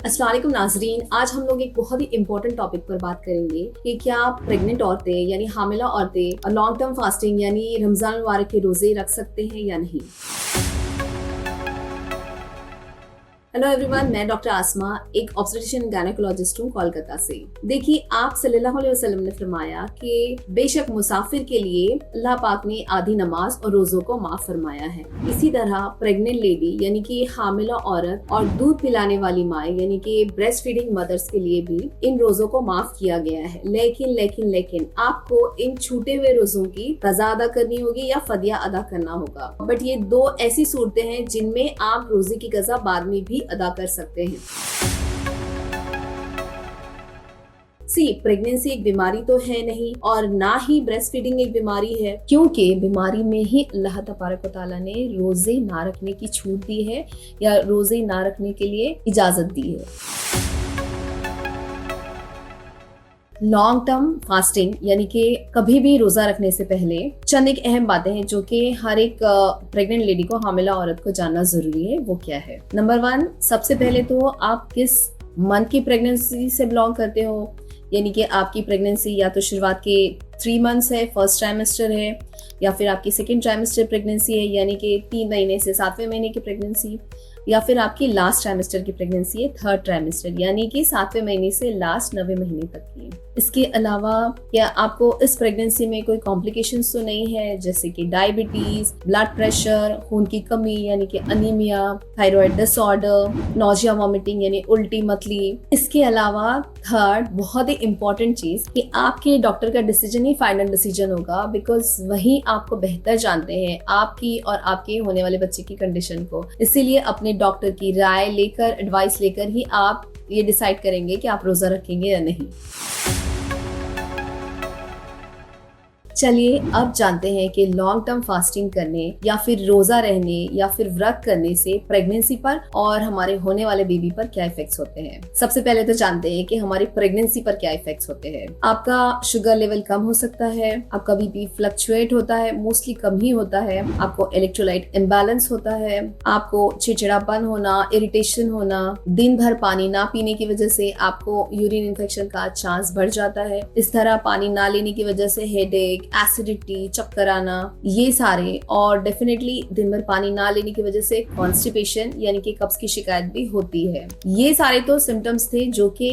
अस्सलाम वालेकुम नाजरीन, आज हम लोग एक बहुत ही इम्पोर्टेंट टॉपिक पर बात करेंगे कि क्या प्रेग्नेंट औरतें यानी हामिला औरतें लॉन्ग टर्म फास्टिंग यानी रमजान मुबारक के रोजे रख सकते हैं या नहीं। हेलो एवरीवन, मैं डॉक्टर आसमा एक ऑब्स्टेट्रिशियन गायनेकोलॉजिस्ट हूँ कोलकाता से। देखिए, आप सल्लल्लाहु अलैहि वसल्लम ने फरमाया कि बेशक मुसाफिर के लिए अल्लाह पाक ने आधी नमाज और रोजों को माफ फरमाया है। इसी तरह प्रेग्नेंट लेडी यानी कि हामिला औरत और दूध पिलाने वाली माए यानी कि ब्रेस्ट फीडिंग मदर्स के लिए भी इन रोजों को माफ किया गया है। लेकिन आपको इन छूटे हुए रोजों की कज़ा अदा करनी होगी या फदिया अदा करना होगा। बट ये दो ऐसी सूरतें हैं जिनमें आप रोजे की कज़ा बाद में भी अदा कर सकते हैं। प्रेगनेंसी एक बीमारी तो है नहीं और ना ही ब्रेस्ट फीडिंग एक बीमारी है, क्योंकि बीमारी में ही अल्लाह तबारक व तआला ने रोजे ना रखने की छूट दी है या रोजे ना रखने के लिए इजाजत दी है। लॉन्ग टर्म फास्टिंग यानी कि कभी भी रोजा रखने से पहले चंद एक अहम बातें हैं जो कि हर एक प्रेग्नेंट लेडी को, हामिला औरत को जानना जरूरी है। वो क्या है? नंबर 1, सबसे पहले तो आप किस मंथ की प्रेगनेंसी से बिलोंग करते हो, यानी कि आपकी प्रेगनेंसी या तो शुरुआत के 3 मंथ्स है, फर्स्ट ट्राइमेस्टर है, या फिर आपकी सेकेंड ट्राइमेस्टर प्रेगनेंसी है यानी कि 3 महीने से 7वें महीने की प्रेगनेंसी, या फिर आपकी लास्ट ट्राइमेस्टर की प्रेगनेंसी है, थर्ड ट्राइमेस्टर यानी कि 7वें महीने से लास्ट 9वें महीने तक की। इसके अलावा क्या आपको इस प्रेगनेंसी में कोई कॉम्प्लिकेशंस तो नहीं है, जैसे कि डायबिटीज, ब्लड प्रेशर, खून की कमी यानी कि anaemia, thyroid disorder, nausea vomiting यानी उल्टी मतली। इसके अलावा थर्ड बहुत ही इम्पोर्टेंट चीज कि आपके डॉक्टर का डिसीजन ही फाइनल डिसीजन होगा, बिकॉज वही आपको बेहतर जानते हैं आपकी और आपके होने वाले बच्चे की कंडीशन को। इसीलिए अपने डॉक्टर की राय लेकर, एडवाइस लेकर ही आप ये डिसाइड करेंगे कि आप रोजा रखेंगे या नहीं। चलिए अब जानते हैं कि लॉन्ग टर्म फास्टिंग करने या फिर रोजा रहने या फिर व्रत करने से प्रेगनेंसी पर और हमारे होने वाले बेबी पर क्या इफेक्ट्स होते हैं। सबसे पहले तो जानते हैं कि हमारी प्रेगनेंसी पर क्या इफेक्ट्स होते हैं। आपका शुगर लेवल कम हो सकता है, आपका बीपी फ्लक्चुएट होता है, मोस्टली कम ही होता है, आपको इलेक्ट्रोलाइट इम्बैलेंस होता है, आपको चिड़चिड़ापन होना, इरिटेशन होना, दिन भर पानी ना पीने की वजह से आपको यूरिन इन्फेक्शन का चांस बढ़ जाता है। इस तरह पानी ना लेने की वजह से हेडेक, एसिडिटी, चक्कर आना, ये सारे, और डेफिनेटली दिन भर पानी ना लेने की वजह से कॉन्स्टिपेशन यानी कि कब्ज की शिकायत भी होती है। ये सारे तो सिम्टम्स थे जो कि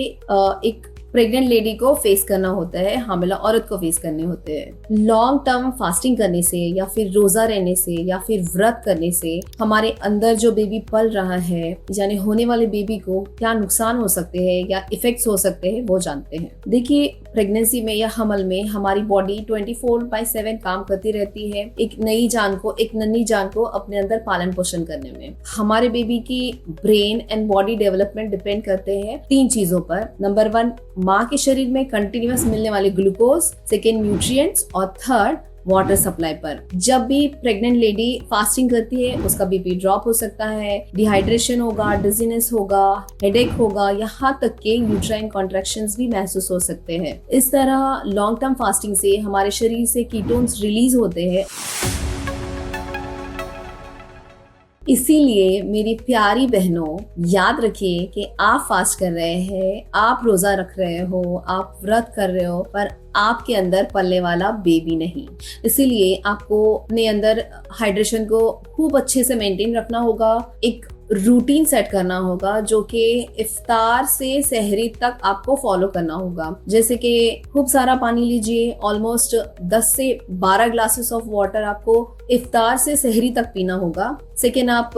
एक प्रेग्नेंट लेडी को फेस करना होता है, हामिला औरत को फेस करने होते हैं। लॉन्ग टर्म फास्टिंग करने से या फिर रोजा रहने से या फिर व्रत करने से हमारे अंदर जो बेबी पल रहा है यानी होने वाले बेबी को क्या नुकसान हो सकते हैं या इफेक्ट्स हो सकते हैं, वो जानते हैं। देखिए, प्रेगनेंसी में या हमल में हमारी बॉडी 24/7 काम करती रहती है एक नई जान को, एक नन्ही जान को अपने अंदर पालन पोषण करने में। हमारे बेबी की brain and body development depend करते हैं 3 चीजों पर। नंबर 1, माँ के शरीर में कंटिन्यूअस मिलने वाले ग्लूकोज, सेकेंड न्यूट्रिएंट्स, और थर्ड वाटर सप्लाई पर। जब भी प्रेग्नेंट लेडी फास्टिंग करती है उसका बीपी ड्रॉप हो सकता है, डिहाइड्रेशन होगा, डिजीनेस होगा, हेडेक होगा, यहाँ तक के यूट्राइन कॉन्ट्रैक्शंस भी महसूस हो सकते हैं। इस तरह लॉन्ग टर्म फास्टिंग से हमारे शरीर से कीटोन्स रिलीज होते हैं। इसीलिए मेरी प्यारी बहनों, याद रखिए कि आप फास्ट कर रहे हैं, आप रोजा रख रहे हो, आप व्रत कर रहे हो, पर आपके अंदर पलने वाला बेबी नहीं। इसीलिए आपको अपने अंदर हाइड्रेशन को खूब अच्छे से मेंटेन रखना होगा, एक रूटीन सेट करना होगा जो कि इफ्तार से सहरी तक आपको फॉलो करना होगा। जैसे कि खूब सारा पानी लीजिए, ऑलमोस्ट 10 से 12 ग्लासेस ऑफ वाटर आपको इफ्तार से सहरी तक पीना होगा। सेकेंड, आप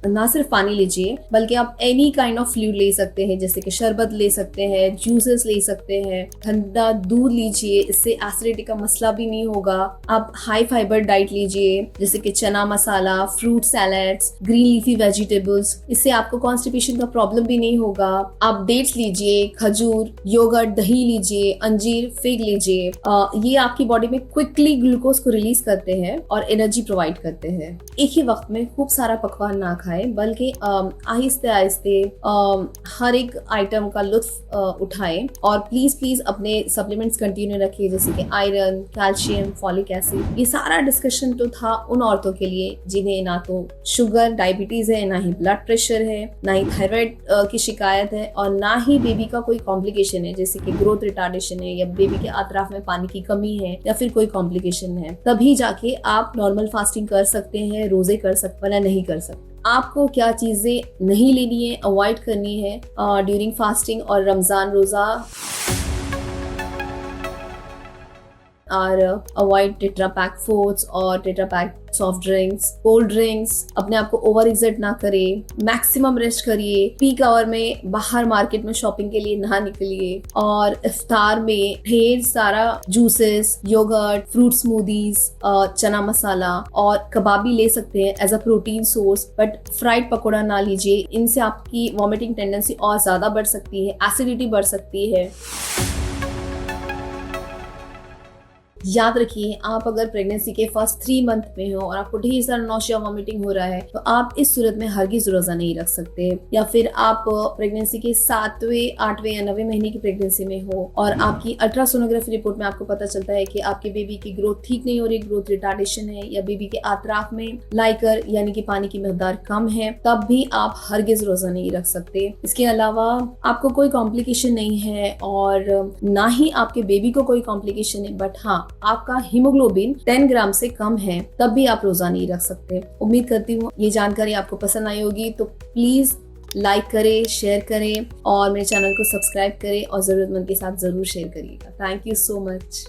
ना सिर्फ पानी लीजिए बल्कि आप एनी काइंड ऑफ फ्लूइड ले सकते हैं, जैसे कि शरबत ले सकते हैं, जूसेस ले सकते हैं, ठंडा दूध लीजिए, इससे एसिडिटी का मसला भी नहीं होगा। आप हाई फाइबर डाइट लीजिए, जैसे कि chana masala, fruit salads, green leafy vegetables, इससे आपको कॉन्स्टिपेशन का प्रॉब्लम भी नहीं होगा। आप डेट्स लीजिए, खजूर, योगर्ट, दही लीजिए, अंजीर, फिग लीजिए। ये आपकी बॉडी में क्विकली ग्लूकोज को रिलीज करते हैं और एनर्जी एनर्जी प्रोवाइड करते हैं। एक ही वक्त में खूब सारा पकवान ना खाएं, बल्कि आहिस्ते आहिस्ते हर एक आइटम का लुत्फ उठाएं और प्लीज अपने सप्लीमेंट्स कंटिन्यू रखिए, जैसे कि आयरन, कैल्शियम, फॉलिक एसिड। ये सारा डिस्कशन तो था उन औरतों के लिए जिन्हें ना तो शुगर, डायबिटीज है, ना ही ब्लड प्रेशर है, ना ही थायराइड की शिकायत है, और ना ही बेबी का कोई कॉम्प्लिकेशन है, जैसे कि ग्रोथ रिटार्डेशन है, या बेबी के अतराफ में पानी की कमी है, या फिर कोई कॉम्प्लिकेशन है। तभी जाके आप नॉर्मल फास्टिंग कर सकते हैं, रोजे कर सकते, वरना नहीं कर सकते। आपको क्या चीजें नहीं लेनी है, अवॉइड करनी है ड्यूरिंग फास्टिंग और रमजान रोजा, और अवॉइड टेट्रा पैक फूड्स और tetra pack soft drinks, cold drinks. अपने आप को ओवर एक्सर्ट ना करें, मैक्सिमम रेस्ट करिए, पीक आवर में बाहर मार्केट में शॉपिंग के लिए ना निकलिए, और इफ्तार में ढेर सारा जूसेस, योगर्ट, फ्रूट स्मूदीज, चना मसाला और कबाबी ले सकते हैं as a protein source, but fried pakora ना लीजिए। इनसे आपकी वॉमिटिंग टेंडेंसी और ज्यादा बढ़ सकती है, एसिडिटी बढ़ सकती है। याद रखिए, आप अगर प्रेगनेंसी के फर्स्ट 3 मंथ में हो और आपको ढेर सारा नौशिया, वॉमिटिंग हो रहा है, तो आप इस सूरत में हरगिज रोजा नहीं रख सकते। या फिर आप प्रेगनेंसी के 7वें, 8वें या 9वें महीने की प्रेगनेंसी में हो और आपकी अल्ट्रासोनोग्राफी रिपोर्ट में आपको पता चलता है कि आपके बेबी की ग्रोथ ठीक नहीं हो रही, ग्रोथ रिटार्डेशन है, या बेबी के आतराफ में लाइकर यानी कि पानी की मिकदार कम है, तब भी आप हरगिज रोजा नहीं रख सकते। इसके अलावा आपको कोई कॉम्प्लिकेशन नहीं है और ना ही आपके बेबी को कोई कॉम्प्लिकेशन है, बट हाँ आपका हीमोग्लोबिन 10 ग्राम से कम है, तब भी आप रोजा नहीं रख सकते। उम्मीद करती हूँ ये जानकारी आपको पसंद आई होगी, तो प्लीज लाइक करें, शेयर करें और मेरे चैनल को सब्सक्राइब करें और जरूरतमंद के साथ जरूर शेयर करिएगा। Thank you so much.